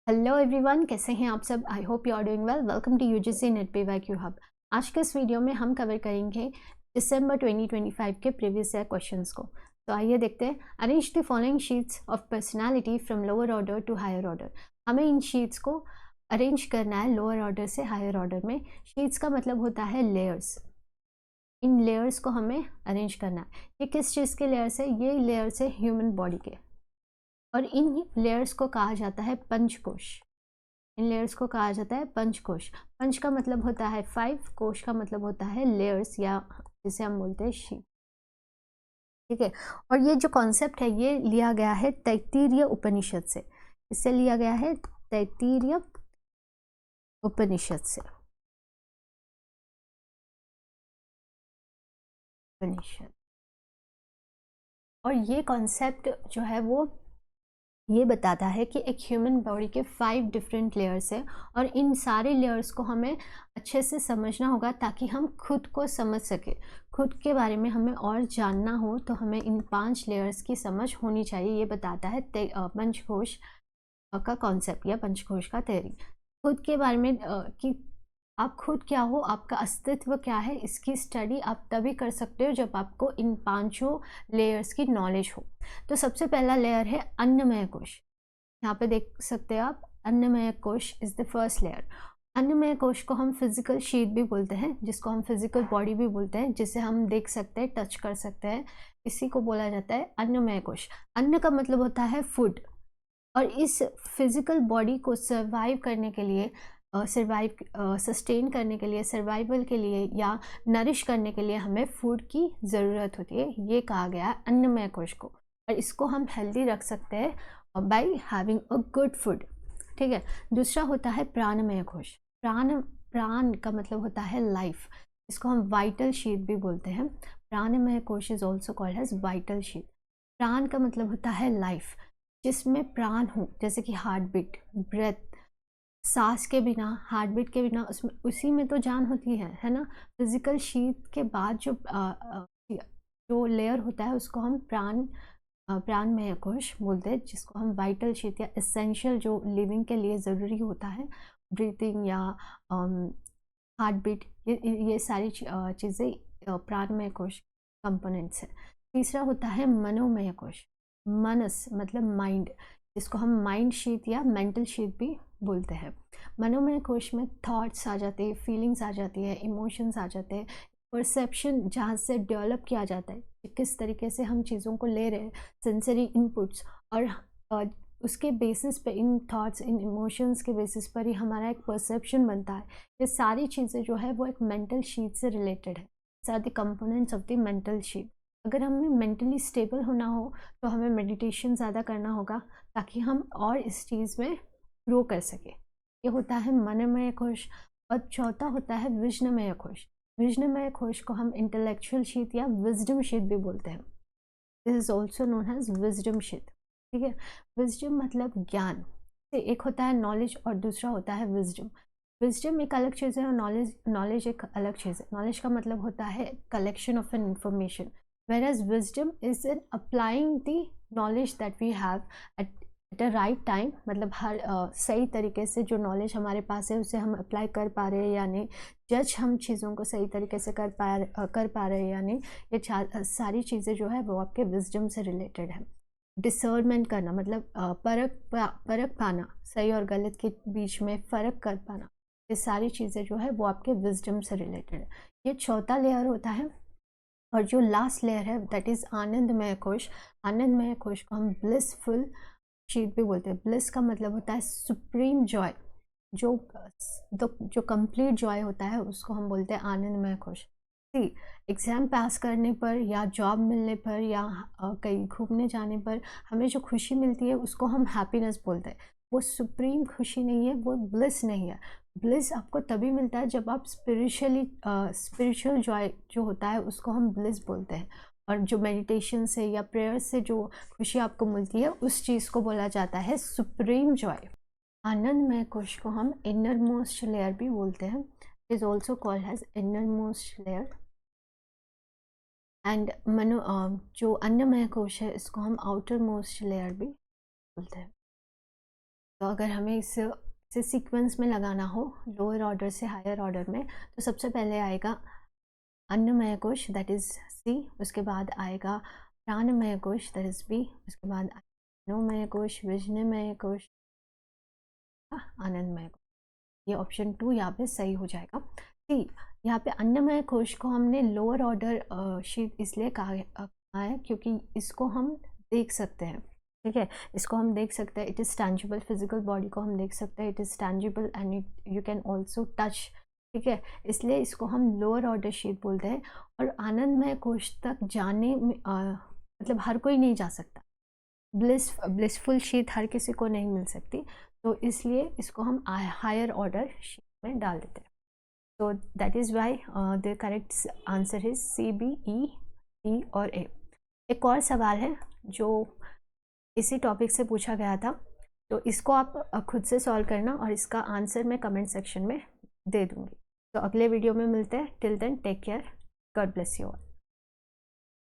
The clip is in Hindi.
हेलो एवरीवन, कैसे हैं आप सब। I hope you are doing well. Welcome to UGC NET पे वैक्यू हब। आज के इस वीडियो में हम कवर करेंगे दिसंबर 2025 के प्रीवियस ईयर क्वेश्चंस को। तो आइए देखते हैं। Arrange the following sheets of personality from lower order to higher order. हमें इन शीट्स को अरेंज करना है लोअर ऑर्डर से हायर ऑर्डर में। शीट्स का मतलब होता है लेयर्स। इन लेयर्स को हमें अरेंज करना है। ये किस चीज़ के लेयर्स है? ये लेयर्स है ह्यूमन बॉडी के, और इन लेयर्स को कहा जाता है पंचकोश। इन लेयर्स को कहा जाता है पंचकोश। पंच का मतलब होता है 5, कोश का मतलब होता है लेयर्स, या जिसे हम बोलते हैं शीट। ठीक है। और ये जो कॉन्सेप्ट है ये लिया गया है तैत्तिरीय उपनिषद से। इससे लिया गया है तैत्तिरीय उपनिषद से। उपनिषद। और ये कॉन्सेप्ट जो है वो ये बताता है कि एक ह्यूमन बॉडी के 5 डिफरेंट लेयर्स हैं, और इन सारे लेयर्स को हमें अच्छे से समझना होगा ताकि हम खुद को समझ सके। खुद के बारे में हमें और जानना हो तो हमें इन 5 लेयर्स की समझ होनी चाहिए। ये बताता है पंचकोश का कॉन्सेप्ट या पंचकोश का थ्योरी। खुद के बारे में कि आप खुद क्या हो, आपका अस्तित्व क्या है, इसकी स्टडी आप तभी कर सकते हो जब आपको इन 5 लेयर्स की नॉलेज हो। तो सबसे पहला लेयर है अन्नमय कोश। यहाँ पे देख सकते हैं आप, अन्नमय कोश इज द फर्स्ट लेयर। अन्नमय कोश को हम फिजिकल शीट भी बोलते हैं, जिसको हम फिजिकल बॉडी भी बोलते हैं, जिसे हम देख सकते हैं, टच कर सकते हैं। इसी को बोला जाता है अन्नमय कोश। अन्न का मतलब होता है फूड, और इस फिजिकल बॉडी को सर्वाइव करने के लिए, सस्टेन करने के लिए, सर्वाइवल के लिए या नरिश करने के लिए हमें फूड की ज़रूरत होती है। ये कहा गया है अन्नमय कोश को, और इसको हम हेल्दी रख सकते हैं by having a good food. ठीक है। दूसरा होता है प्राणमय कोश। प्राण का मतलब होता है लाइफ, इसको हम वाइटल शीट भी बोलते हैं। प्राणमय कोश is also called as vital sheet. प्राण का मतलब होता है लाइफ, जिसमें प्राण हो, जैसे कि हार्ट बीट, ब्रेथ। सांस के बिना, हार्ट बीट के बिना उसमें उसी में तो जान होती है ना। फिजिकल शीट के बाद जो लेयर होता है उसको हम प्राणमय कोश बोलते हैं, जिसको हम वाइटल शीट या एसेंशियल, जो लिविंग के लिए ज़रूरी होता है, ब्रीथिंग या हार्ट बीट, ये सारी चीज़ें प्राणमय कोश कंपोनेंट्स है। तीसरा होता है मनोमय कोश। मनस मतलब माइंड, जिसको हम माइंड शीट या मेंटल शीट भी बोलते हैं। मनोमय कोश में थॉट्स आ जाते हैं, फीलिंग्स आ जाती है, इमोशंस आ जाते हैं, परसेप्शन जहाँ से डेवलप किया जाता है कि किस तरीके से हम चीज़ों को ले रहे हैं, सेंसरी इनपुट्स, और अ, उसके बेसिस पे, इन थॉट्स, इन इमोशंस के बेसिस पर ही हमारा एक परसेप्शन बनता है। ये सारी चीज़ें जो है वो एक मेंटल शीट से रिलेटेड है। Are the components of the mental sheet. अगर हमें मेंटली स्टेबल होना हो तो हमें मेडिटेशन ज़्यादा करना होगा, ताकि हम और इस चीज़ में ग्रो कर सके। ये होता है मनोमय कोश। और चौथा होता है विजनमय कोश। विजनमय कोश को हम इंटेलेक्चुअल शीट या विजडम शीट भी बोलते हैं। This is also known as wisdom sheet. ठीक है। विजडम मतलब ज्ञान। एक होता है नॉलेज और दूसरा होता है विजडम। विजडम एक अलग चीज़ है और नॉलेज एक अलग चीज़ है। नॉलेज का मतलब होता है collection of an information, whereas wisdom is in applying the knowledge that we have at a right time। मतलब हर सही तरीके से जो नॉलेज हमारे पास है उसे हम अप्लाई कर पा रहे हैं या नहीं, जज हम चीज़ों को सही तरीके से कर पा रहे हैं या नहीं, ये सारी चीज़ें जो है वो आपके विजडम से रिलेटेड है। डिसर्नमेंट करना मतलब परख पाना, सही और गलत के बीच में फ़र्क कर पाना, ये सारी चीज़ें जो है वो आपके विजडम से रिलेटेड है। ये चौथा लेयर होता है। और जो लास्ट लेयर है दैट इज़ आनंदमय कोश। आनंदमय कोश को हम ब्लिसफुल शीट भी बोलते हैं। ब्लिस का मतलब होता है सुप्रीम जॉय, जो जो कंप्लीट जॉय होता है उसको हम बोलते हैं आनंदमय कोश। एग्ज़ाम पास करने पर या जॉब मिलने पर या कहीं घूमने जाने पर हमें जो खुशी मिलती है उसको हम हैप्पीनेस बोलते हैं। वो सुप्रीम खुशी नहीं है, वो ब्लिस नहीं है। ब्लिस आपको तभी मिलता है जब आप स्पिरिचुअल जॉय जो होता है उसको हम ब्लिस बोलते हैं। और जो मेडिटेशन से या प्रेयर से जो खुशी आपको मिलती है उस चीज़ को बोला जाता है सुप्रीम जॉय। आनंदमय कोश को हम इनर मोस्ट लेयर भी बोलते हैं। Is also called as inner most layer. And जो अन्नमय कोश है इसको हम आउटर मोस्ट लेयर भी बोलते हैं। तो अगर हमें इसे सीक्वेंस में लगाना हो लोअर ऑर्डर से हायर ऑर्डर में, तो सबसे पहले आएगा अन्नमय कोश, दैट इज़ सी। उसके बाद आएगा प्राणमय कोश, दैट इज़ बी। उसके बाद मनोमय कोश, विजनमय कोश, आनंदमय कोश। ये ऑप्शन 2 यहाँ पे सही हो जाएगा। सी, यहाँ पे अन्नमय कोश को हमने लोअर ऑर्डर शीट इसलिए कहा है क्योंकि इसको हम देख सकते हैं, ठीक है, इसको हम देख सकते हैं। It is tangible, physical body को हम देख सकते हैं, it is tangible and you can also touch, ठीक है, इसलिए इसको हम लोअर ऑर्डर शीट बोलते हैं। और आनंदमय कोश तक जाने में मतलब हर कोई नहीं जा सकता, ब्लिसफुल शीट हर किसी को नहीं मिल सकती, तो इसलिए इसको हम हायर ऑर्डर शीट में डाल देते हैं। तो that is why the correct answer is C, B, E, D और ए। एक और सवाल है जो इसी टॉपिक से पूछा गया था, तो इसको आप खुद से सॉल्व करना और इसका आंसर मैं कमेंट सेक्शन में दे दूँगी। तो अगले वीडियो में मिलते हैं। Till then take care, God bless you all.